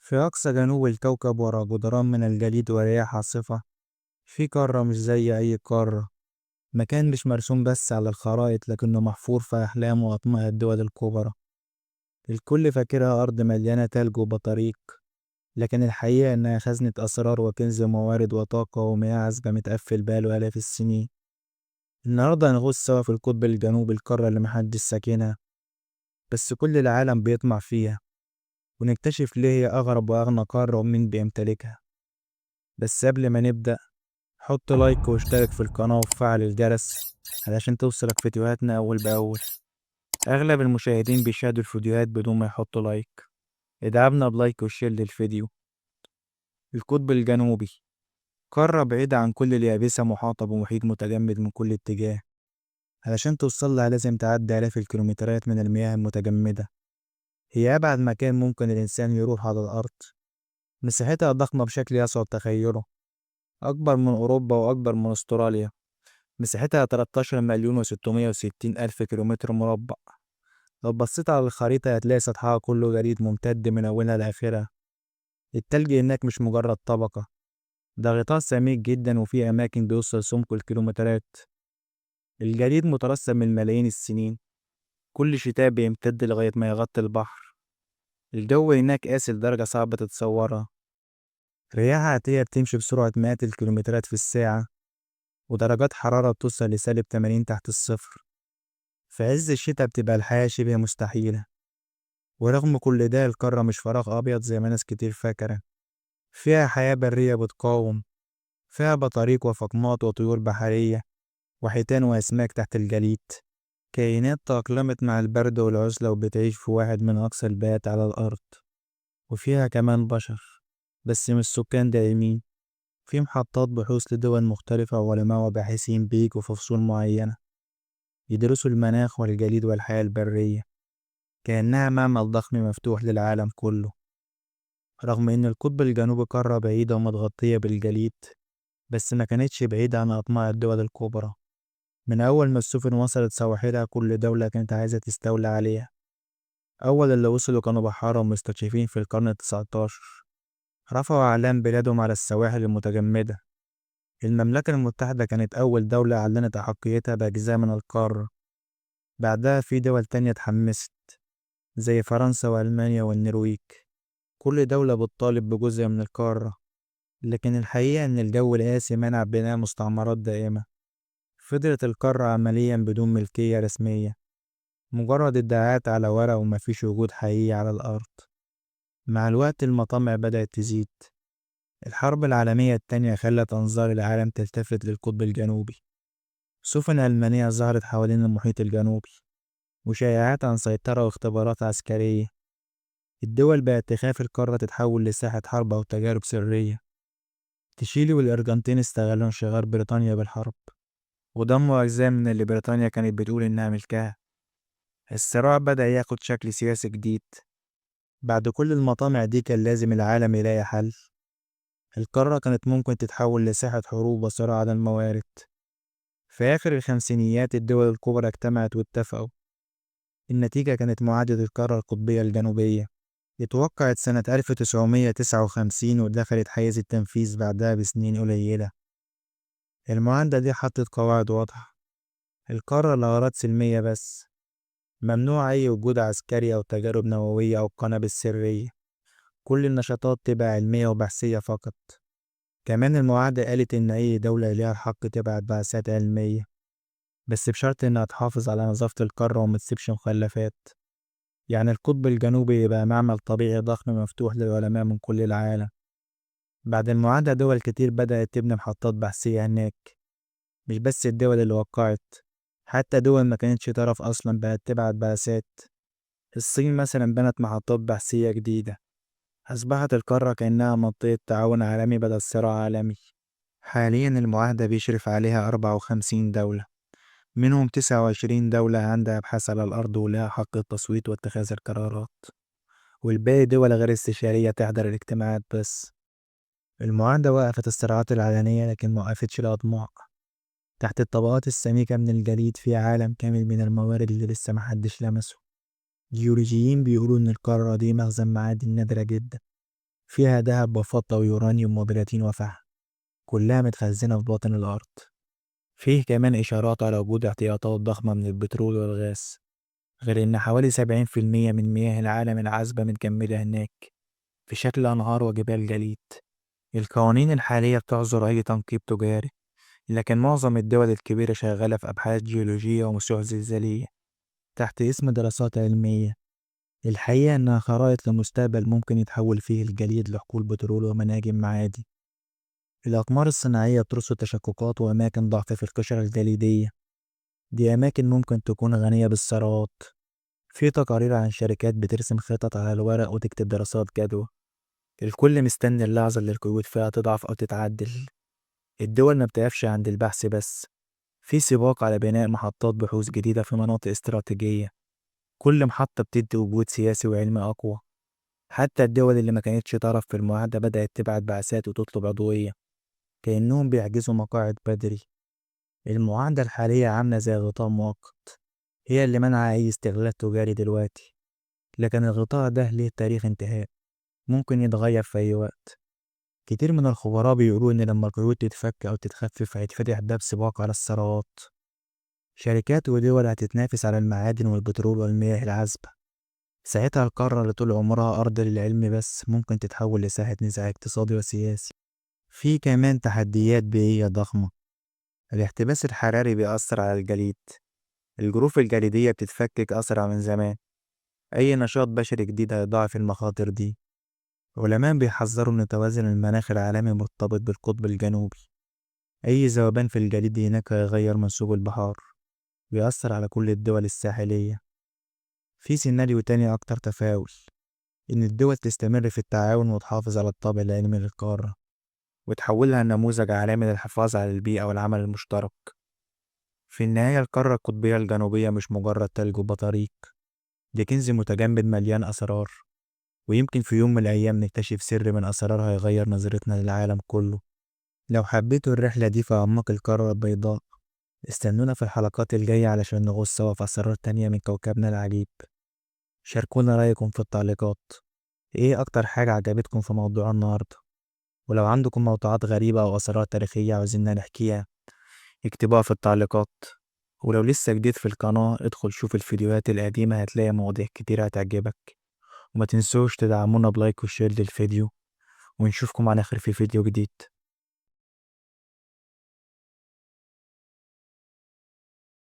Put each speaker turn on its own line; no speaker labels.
في أقصى جنوب الكوكب ورا جدران من الجليد ورياح عاصفة، في قارة مش زي أي قارة. مكان مش مرسوم بس على الخرائط لكنه محفور في أحلام وأطماع الدول الكبرى. الكل فاكرها أرض مليانة تلج وبطاريق، لكن الحقيقة إنها خزنة أسرار وكنز موارد وطاقة ومياه عذبة متقفل بقاله آلاف السنين. النهاردة هنغوص سوا في القطب الجنوبي، القارة اللي محدش ساكنها بس كل العالم بيطمع فيها، ونكتشف ليه هي أغرب وأغنى قارة ومين بيمتلكها. بس قبل ما نبدأ، حط لايك واشترك في القناة وفعل الجرس علشان توصلك فيديوهاتنا أول بأول. أغلب المشاهدين بيشاهدوا الفيديوهات بدون ما يحطوا لايك. ادعمنا بلايك وشير للفيديو. القطب الجنوبي قارة بعيدة عن كل اليابسة، محاطة بمحيط متجمد من كل اتجاه. علشان توصل لها لازم تعدي آلاف الكيلومترات من المياه المتجمدة. هي أبعد مكان ممكن الإنسان يروح على الأرض. مساحتها ضخمة بشكل يصعب تخيله، أكبر من أوروبا وأكبر من أستراليا. مساحتها 13 مليون و660 ألف كيلومتر مربع. لو بصيت على الخريطة هتلاقي سطحها كله جليد ممتد من أولها لآخرها. التلج هناك مش مجرد طبقة، ده غطاء سميك جدا وفيه أماكن بيوصل سمكه الكيلومترات. الجليد مترسب من ملايين السنين، كل شتاء بيمتد لغاية ما يغطي البحر. الجو هناك قاسي لدرجة صعبة تتصورها. رياح عاتية بتمشي بسرعة مئات الكيلومترات في الساعة، ودرجات حرارة بتوصل لسالب 80 تحت الصفر. في عز الشتاء بتبقى الحياة شبه مستحيلة. ورغم كل ده القارة مش فراغ أبيض زي ما ناس كتير فاكرة. فيها حياة برية بتقاوم، فيها بطاريق وفقمات وطيور بحرية وحيتان وأسماك تحت الجليد. كائنات تأقلمت مع البرد والعزلة وبتعيش في واحد من أقصى البيئات على الأرض. وفيها كمان بشر، بس مش سكان دائمين. في محطات بحوث لدول مختلفة وعلماء وباحثين بيجوا في فصول معينة يدرسوا المناخ والجليد والحياة البرية، كأنها معمل ضخم مفتوح للعالم كله. رغم إن القطب الجنوبي قارة بعيدة ومتغطية بالجليد، بس ما كانتش بعيدة عن أطماع الدول الكبرى. من أول ما السفن وصلت سواحلها كل دولة كانت عايزة تستولى عليها. أول اللي وصلوا كانوا بحارة ومستكشفين في القرن التسعتاشر، رفعوا أعلام بلادهم على السواحل المتجمدة. المملكة المتحدة كانت أول دولة أعلنت أحقيتها بأجزاء من القارة. بعدها في دول تانية اتحمست، زي فرنسا وألمانيا والنرويج، كل دولة بتطالب بجزء من القارة. لكن الحقيقة إن الجو القاسي منع بناء مستعمرات دائمة. فضلت القارة عمليا بدون ملكية رسمية، مجرد ادعاءات على ورق ومفيش وجود حقيقي على الأرض. مع الوقت المطامع بدأت تزيد. الحرب العالمية التانية خلت أنظار العالم تلتفت للقطب الجنوبي. سفن ألمانية ظهرت حوالين المحيط الجنوبي، وشائعات عن سيطرة واختبارات عسكرية. الدول بقت تخاف القارة تتحول لساحة حرب أو تجارب سرية. تشيلي والأرجنتين استغلوا انشغال بريطانيا بالحرب، وضموا أجزاء من اللي بريطانيا كانت بتقول إنها ملكها. الصراع بدأ ياخد شكل سياسي جديد. بعد كل المطامع دي كان لازم العالم يلاقي حل. القارة كانت ممكن تتحول لساحة حروب وصراع على الموارد. في آخر الخمسينيات الدول الكبرى اجتمعت واتفقوا. النتيجة كانت معاهدة القارة القطبية الجنوبية. اتوقعت سنة 1959 ودخلت حيز التنفيذ بعدها بسنين قليلة. المعاهدة دي حطت قواعد واضحة: القارة لأغراض سلمية بس، ممنوع أي وجود عسكري أو تجارب نووية أو قنابل سرية. كل النشاطات تبقى علمية وبحثية فقط. كمان المعاهدة قالت إن أي دولة ليها الحق تبعت بعثات علمية، بس بشرط إنها تحافظ على نظافة القارة ومتسيبش مخلفات. يعني القطب الجنوبي يبقى معمل طبيعي ضخم مفتوح للعلماء من كل العالم. بعد المعاهدة دول كتير بدأت تبني محطات بحثية هناك. مش بس الدول اللي وقعت، حتى دول ما كانتش طرف أصلا بقت تبعت بعثات. الصين مثلا بنت محطات بحثية جديدة. أصبحت القارة كأنها منطقة تعاون عالمي بدل صراع عالمي. حاليا المعاهدة بيشرف عليها 54 دولة، منهم 29 دولة عندها أبحاث على الأرض ولها حق التصويت واتخاذ القرارات، والباقي دول غير استشارية تحضر الاجتماعات بس. المعاهدة وقفت الصراعات العلنية لكن موقفتش الأطماع. تحت الطبقات السميكة من الجليد في عالم كامل من الموارد اللي لسه محدش لمسه. الجيولوجيين بيقولوا إن القارة دي مخزن معادن نادرة جدا، فيها دهب وفضة ويورانيوم وبلاتين وفحم، كلها متخزنة في باطن الأرض. فيه كمان إشارات على وجود احتياطات ضخمة من البترول والغاز، غير إن حوالي 70% من مياه العالم العذبة متجمدة هناك في شكل أنهار وجبال جليد. القوانين الحالية بتعذر أي تنقيب تجاري، لكن معظم الدول الكبيرة شغالة في أبحاث جيولوجية ومسوح زلزالية تحت اسم دراسات علمية. الحقيقة إنها خرائط لمستقبل ممكن يتحول فيه الجليد لحقول بترول ومناجم معادي. الأقمار الصناعية بترصد تشققات وأماكن ضعف في القشرة الجليدية، دي أماكن ممكن تكون غنية بالثروات. في تقارير عن شركات بترسم خطط على الورق وتكتب دراسات جدوى، الكل مستني اللحظة اللي القيود فيها تضعف أو تتعدل. الدول ما بتقفش عند البحث بس، في سباق على بناء محطات بحوث جديدة في مناطق استراتيجية، كل محطة بتدي وجود سياسي وعلمي أقوى. حتى الدول اللي ما كانتش طرف في المعاهدة بدأت تبعت بعثات وتطلب عضوية، كأنهم بيحجزوا مقاعد بدري. المعاهدة الحالية عاملة زي غطاء مؤقت، هي اللي منع أي استغلال تجاري دلوقتي، لكن الغطاء ده ليه تاريخ انتهاء، ممكن يتغير في أي وقت. كتير من الخبراء بيقولوا إن لما القيود تتفك أو تتخفف هيتفتح باب سباق على الثروات، شركات ودول هتتنافس على المعادن والبترول والمياه العذبة. ساعتها القارة اللي طول عمرها أرض للعلم بس ممكن تتحول لساحة نزاع اقتصادي وسياسي. في كمان تحديات بيئية ضخمة، الاحتباس الحراري بيأثر على الجليد، الجروف الجليدية بتتفكك أسرع من زمان، أي نشاط بشري جديد هيضاعف المخاطر دي. علماء بيحذروا إن توازن المناخ العالمي مرتبط بالقطب الجنوبي، أي ذوبان في الجليد هناك هيغير منسوب البحار، بيأثر على كل الدول الساحلية. في سيناريو تاني أكتر تفاؤل، إن الدول تستمر في التعاون وتحافظ على الطابع العلمي للقارة وتحولها لنموذج عالمي للحفاظ على البيئة والعمل المشترك. في النهاية القارة القطبية الجنوبية مش مجرد تلج وبطاريق، دي كنز متجمد مليان أسرار، ويمكن في يوم من الأيام نكتشف سر من أسرارها يغير نظرتنا للعالم كله. لو حبيتوا الرحلة دي في أعماق القارة البيضاء، استنونا في الحلقات الجاية علشان نغوص سوا في أسرار تانية من كوكبنا العجيب. شاركونا رأيكم في التعليقات، إيه أكتر حاجة عجبتكم في موضوع النهاردة؟ ولو عندكم موضوعات غريبة أو أسرار تاريخية عاوزيننا نحكيها، اكتبوها في التعليقات. ولو لسه جديد في القناة ادخل شوف الفيديوهات القديمة، هتلاقي مواضيع كتير هتعجبك. وما تنسوش تدعمونا بلايك وشير للفيديو، ونشوفكم على خير في فيديو جديد.